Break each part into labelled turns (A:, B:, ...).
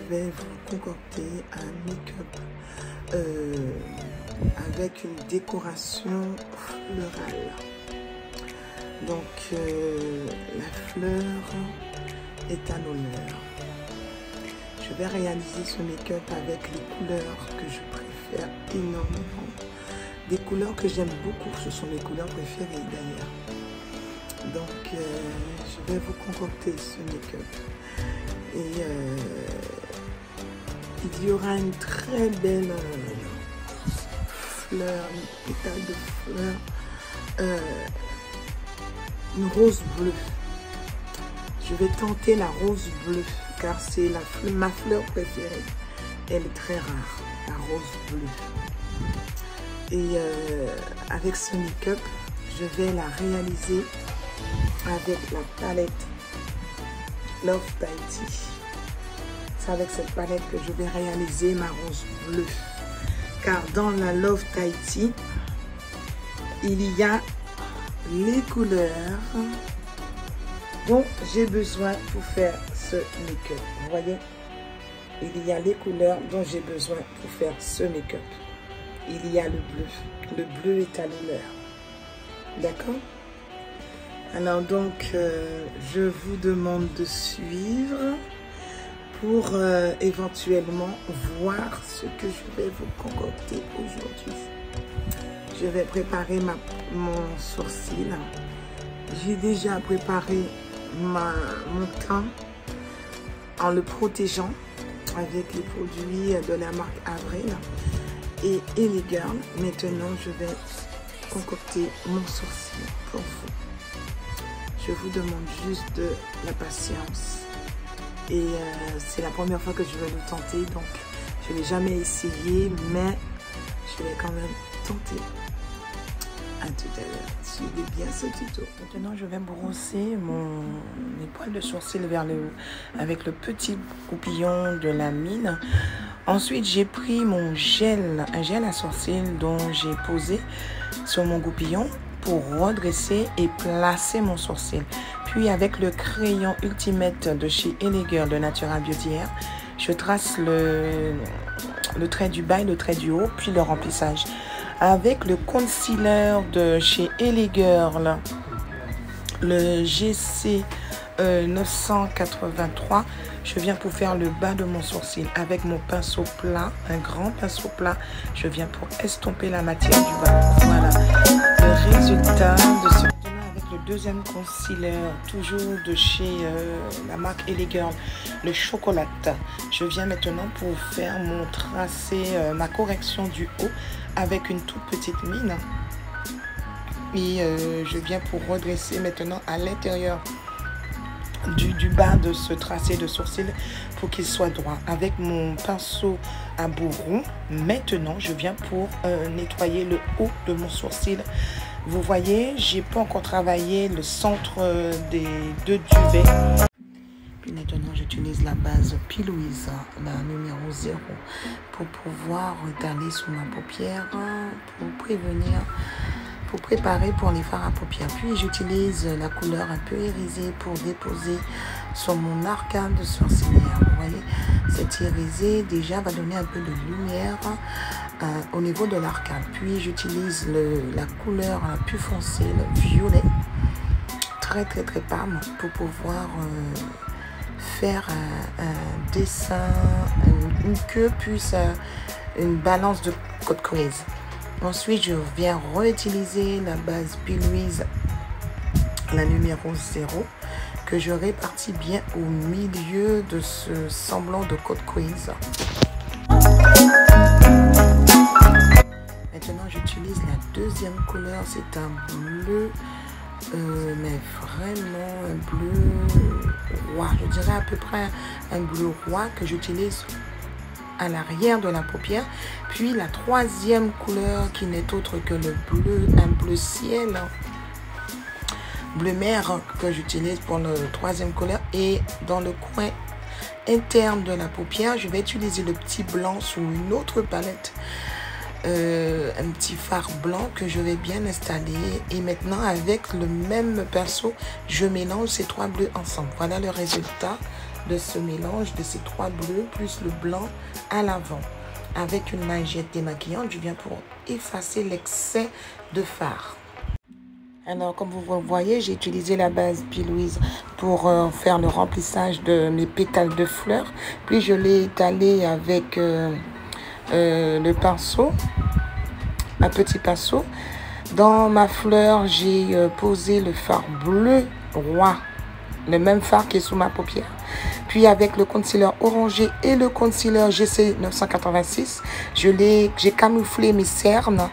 A: vais vous concocter un make-up avec une décoration florale. Donc la fleur est à l'honneur. Je vais réaliser ce make-up avec les couleurs que je préfère énormément. Des couleurs que j'aime beaucoup, ce sont mes couleurs préférées d'ailleurs. Donc je vais vous concocter ce make-up. Et il y aura une très belle fleur, une pétale de fleur, une rose bleue. Je vais tenter la rose bleue car c'est ma fleur préférée. Elle est très rare, la rose bleue. Et avec ce make-up, je vais la réaliser avec la palette Love Tahiti. C'est avec cette palette que je vais réaliser ma rose bleue. Car dans la Love Tahiti, il y a les couleurs dont j'ai besoin pour faire ce make-up. Vous voyez, il y a les couleurs dont j'ai besoin pour faire ce make-up. Il y a le bleu. Le bleu est à l'honneur. D'accord? Alors donc, je vous demande de suivre pour éventuellement voir ce que je vais vous concocter aujourd'hui. Je vais préparer mon sourcil. J'ai déjà préparé mon teint en le protégeant avec les produits de la marque Avril et Elegirl. Maintenant, je vais concocter mon sourcil pour vous. Je vous demande juste de la patience. Et c'est la première fois que je vais le tenter, donc je ne l'ai jamais essayé, mais je vais quand même tenter. À tout à l'heure. Suivez bien ce tuto. Maintenant, je vais brosser mes poils de sourcil vers le haut avec le petit goupillon de la mine. Ensuite, j'ai pris un gel à sourcils dont j'ai posé sur mon goupillon pour redresser et placer mon sourcil. Puis, avec le crayon Ultimate de chez Elegirl de Natural Beauty Air, je trace le trait du bas et le trait du haut, puis le remplissage. Avec le concealer de chez Elegirl, le GC 983, je viens pour faire le bas de mon sourcil. Avec mon pinceau plat, un grand pinceau plat, je viens pour estomper la matière du bas. Voilà le résultat de ce. Avec le deuxième concealer, toujours de chez la marque Elegirl, le chocolat. Je viens maintenant pour faire mon tracé, ma correction du haut avec une toute petite mine. Et je viens pour redresser maintenant à l'intérieur du bas de ce tracé de sourcil pour qu'il soit droit. Avec mon pinceau à bout rond, maintenant je viens pour nettoyer le haut de mon sourcil. Vous voyez, j'ai pas encore travaillé le centre des deux duvets. Puis maintenant, j'utilise la base P. Louise, la numéro 0, pour pouvoir étaler sous ma paupière, pour préparer pour les fards à paupières. Puis j'utilise la couleur un peu irisée pour déposer sur mon arcade sourcilière. Vous voyez, cette irisée déjà va donner un peu de lumière au niveau de l'arcade. Puis j'utilise la couleur plus foncée, le violet, très pâle, pour pouvoir faire un dessin, une queue plus une balance de côte creuse. Ensuite, je viens réutiliser la base P. Louise, la numéro 0, que je répartis bien au milieu de ce semblant de côte creuse. Maintenant, j'utilise la deuxième couleur, c'est un bleu, mais vraiment un bleu roi. Je dirais à peu près un bleu roi que j'utilise à l'arrière de la paupière. Puis la troisième couleur qui n'est autre que le bleu, un bleu ciel, bleu mer, que j'utilise pour le troisième couleur. Et dans le coin interne de la paupière, je vais utiliser le petit blanc sous une autre palette, un petit fard blanc que je vais bien installer. Et maintenant, avec le même pinceau, je mélange ces trois bleus ensemble. Voilà le résultat de ce mélange de ces trois bleus plus le blanc à l'avant. Avec une lingette démaquillante, je viens pour effacer l'excès de fard. Alors, comme vous voyez, j'ai utilisé la base P. Louise pour faire le remplissage de mes pétales de fleurs. Puis, je l'ai étalé avec le pinceau, un petit pinceau. Dans ma fleur, j'ai posé le fard bleu roi, le même fard qui est sous ma paupière. Puis avec le concealer orangé et le concealer GC 986, j'ai camouflé mes cernes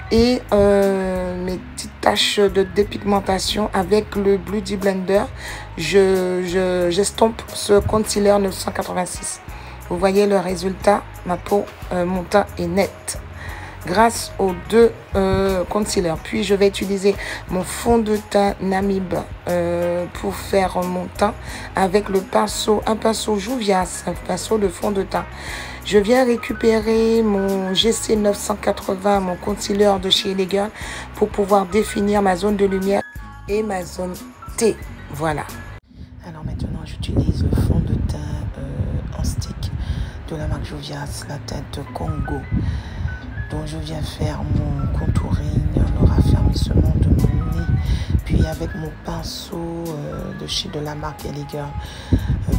A: et mes petites taches de dépigmentation avec le Beauty Blender. J'estompe ce concealer 986. Vous voyez le résultat, ma peau, mon teint est net grâce aux deux concealers. Puis je vais utiliser mon fond de teint Namib pour faire mon teint avec le pinceau, un pinceau Juvias, un pinceau de fond de teint. Je viens récupérer mon GC 980, mon concealer de chez Elegant pour pouvoir définir ma zone de lumière et ma zone T. Voilà. Alors maintenant, j'utilise le fond de teint en stick de la marque Juvias, la teinte Congo. Donc je viens faire mon contouring, le raffermissement de mon nez. Puis avec mon pinceau de la marque Elegant,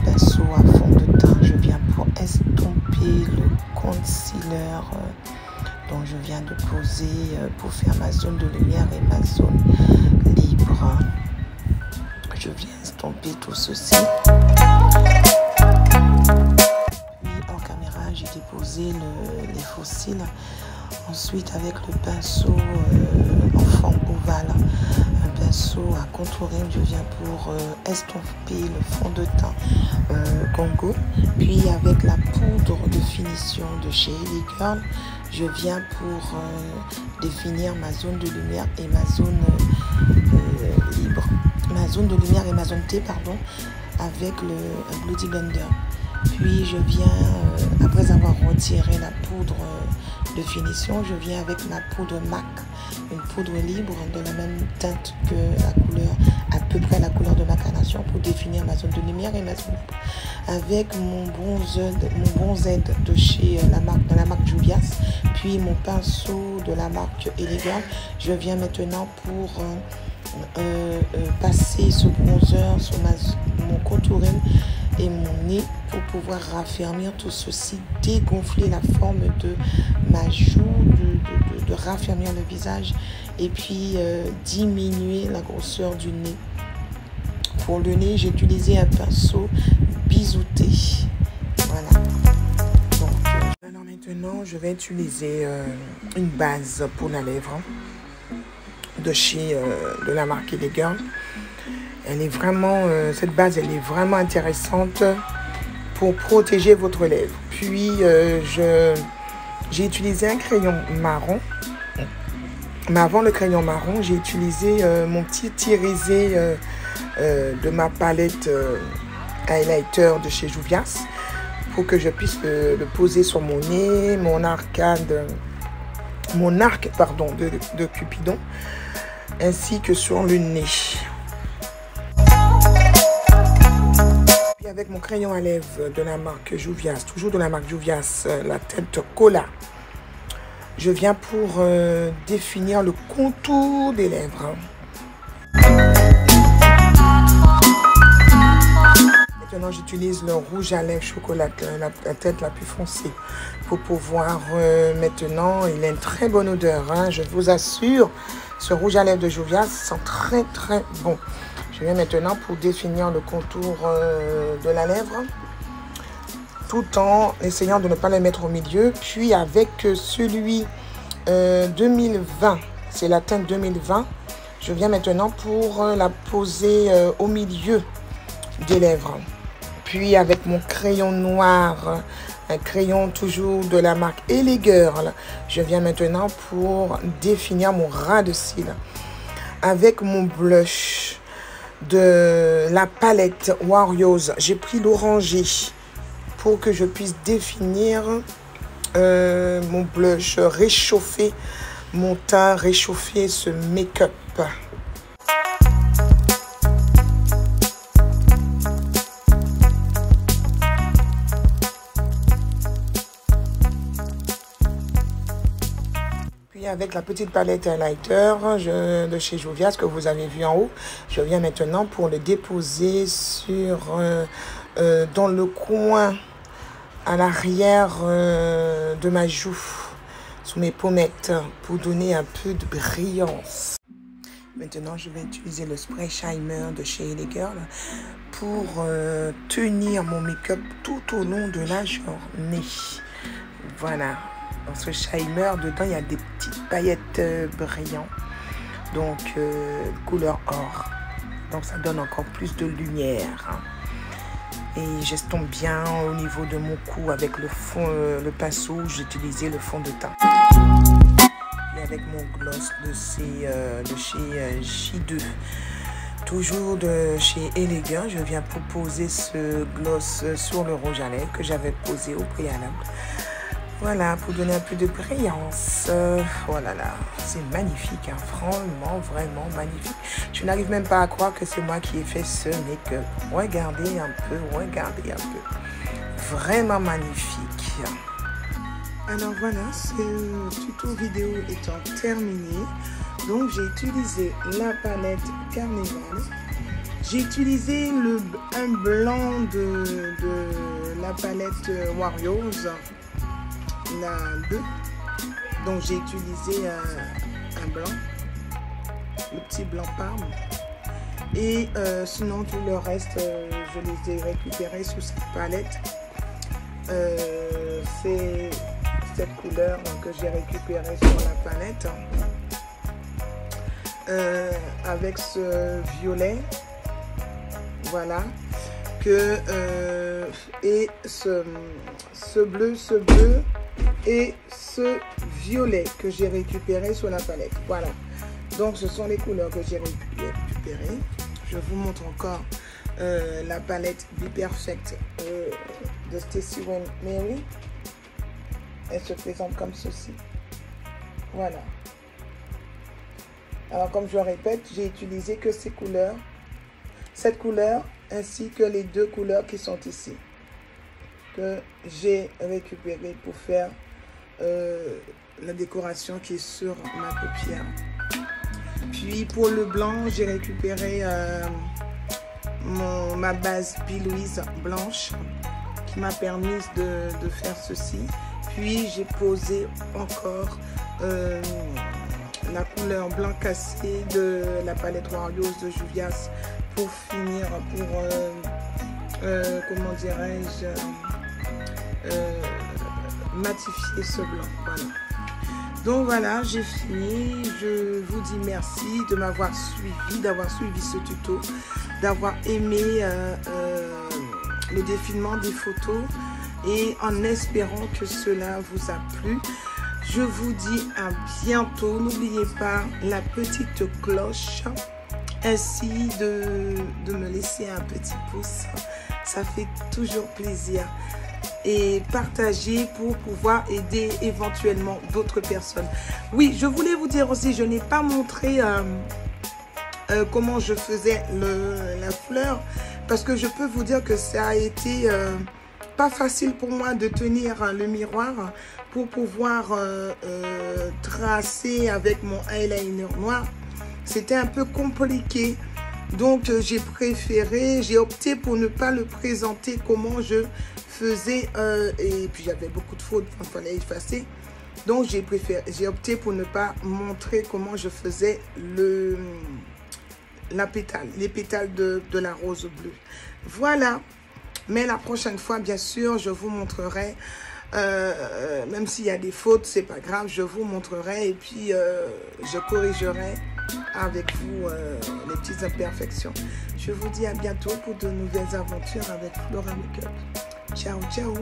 A: pinceau à fond de teint, je viens pour estomper le concealer. Donc je viens de poser pour faire ma zone de lumière et ma zone libre. Je viens estomper tout ceci. Puis en caméra, j'ai déposé les faux cils. Ensuite, avec le pinceau en forme ovale, un pinceau à contouring, je viens pour estomper le fond de teint Congo. Puis avec la poudre de finition de chez Elegant, je viens pour définir ma zone de lumière et ma zone libre. Ma zone de lumière et ma zone T, pardon, avec un Beauty Blender. Puis je viens, après avoir retiré la poudre de finition, je viens avec ma poudre MAC, une poudre libre de la même teinte que la couleur, à peu près la couleur de ma carnation, pour définir ma zone de lumière et ma zone libre. Avec mon bronze de chez la marque Juvias, puis mon pinceau de la marque Elegant, je viens maintenant pour passer ce bronzer sur mon contouring et mon nez pour pouvoir raffermir tout ceci, dégonfler la forme de ma joue, de raffermir le visage et puis diminuer la grosseur du nez. Pour le nez, j'ai utilisé un pinceau biseauté. Voilà. Donc, alors maintenant, je vais utiliser une base pour la lèvre de la marque Elegant. Elle est vraiment, cette base, elle est vraiment intéressante pour protéger votre lèvre. Puis, j'ai utilisé un crayon marron. Mais avant le crayon marron, j'ai utilisé mon petit irisé de ma palette highlighter de chez Juvias pour que je puisse le poser sur mon nez, mon arc de Cupidon, ainsi que sur le nez. Puis avec mon crayon à lèvres de la marque Juvias, toujours de la marque Juvias, la teinte Cola, je viens pour définir le contour des lèvres. Maintenant, j'utilise le rouge à lèvres chocolat, la teinte la plus foncée, pour pouvoir maintenant, il a une très bonne odeur, hein, je vous assure. Ce rouge à lèvres de Juvias sent très très bon. Je viens maintenant pour définir le contour de la lèvre, tout en essayant de ne pas le mettre au milieu. Puis avec celui 2020, c'est la teinte 2020, je viens maintenant pour la poser au milieu des lèvres. Puis avec mon crayon noir, un crayon toujours de la marque Elegant, je viens maintenant pour définir mon ras de cils. Avec mon blush de la palette Warriors, j'ai pris l'orangé pour que je puisse définir mon blush, réchauffer mon teint, réchauffer ce make-up. avec la petite palette highlighter de chez Juvia's que vous avez vu en haut. Je viens maintenant pour le déposer sur dans le coin à l'arrière de ma joue, sous mes pommettes, pour donner un peu de brillance. Maintenant, je vais utiliser le spray Shimmer de chez LA Girl pour tenir mon make-up tout au long de la journée. Voilà. Dans ce Shimmer, dedans, il y a des petites paillettes brillantes. Donc, couleur or. Donc, ça donne encore plus de lumière. Et j'estompe bien au niveau de mon cou avec le fond, le pinceau. J'ai utilisé le fond de teint. Et avec mon gloss de chez J2. Toujours de chez LA Girl, je viens pour poser ce gloss sur le rouge à lèvres que j'avais posé au préalable. Voilà, pour donner un peu de brillance. Oh là là, c'est magnifique, hein, franchement, vraiment magnifique. Je n'arrive même pas à croire que c'est moi qui ai fait ce make-up. Regardez un peu, regardez un peu. Vraiment magnifique. Alors voilà, ce tuto vidéo étant terminé. Donc j'ai utilisé la palette Carnival. J'ai utilisé un blanc de la palette Warriors. La 2, donc j'ai utilisé un blanc, le petit blanc Parme, et sinon tout le reste je les ai récupérés sous cette palette. C'est cette couleur que j'ai récupérée sur la palette avec ce violet, voilà, que et ce bleu et ce violet que j'ai récupéré sur la palette. Voilà, donc ce sont les couleurs que j'ai récupérées. Je vous montre encore la palette Be Perfect de Stacey Wayne Mary. Elle se présente comme ceci. Voilà. Alors comme je le répète, j'ai utilisé que ces couleurs, cette couleur ainsi que les deux couleurs qui sont ici, que j'ai récupéré pour faire la décoration qui est sur ma paupière. Puis pour le blanc, j'ai récupéré ma base Be Louise blanche qui m'a permis de faire ceci. Puis j'ai posé encore la couleur blanc cassé de la palette Warriors de Juvia's pour finir, pour comment dirais-je, matifier ce blanc. Voilà. Donc voilà, j'ai fini. Je vous dis merci de m'avoir suivi, d'avoir suivi ce tuto, d'avoir aimé le défilement des photos, et en espérant que cela vous a plu. Je vous dis à bientôt. N'oubliez pas la petite cloche, ainsi de me laisser un petit pouce. Ça fait toujours plaisir. Et partager pour pouvoir aider éventuellement d'autres personnes. Oui, je voulais vous dire aussi, je n'ai pas montré comment je faisais la fleur, parce que je peux vous dire que ça a été pas facile pour moi de tenir le miroir pour pouvoir tracer avec mon eyeliner noir. C'était un peu compliqué. Donc j'ai opté pour ne pas le présenter comment je faisais, et puis j'avais beaucoup de fautes, il fallait effacer. Donc j'ai opté pour ne pas montrer comment je faisais les pétales de la rose bleue. Voilà. Mais la prochaine fois, bien sûr, je vous montrerai, même s'il y a des fautes, c'est pas grave, je vous montrerai et puis je corrigerai avec vous les petites imperfections. Je vous dis à bientôt pour de nouvelles aventures avec Flora Makeup. Ciao, ciao.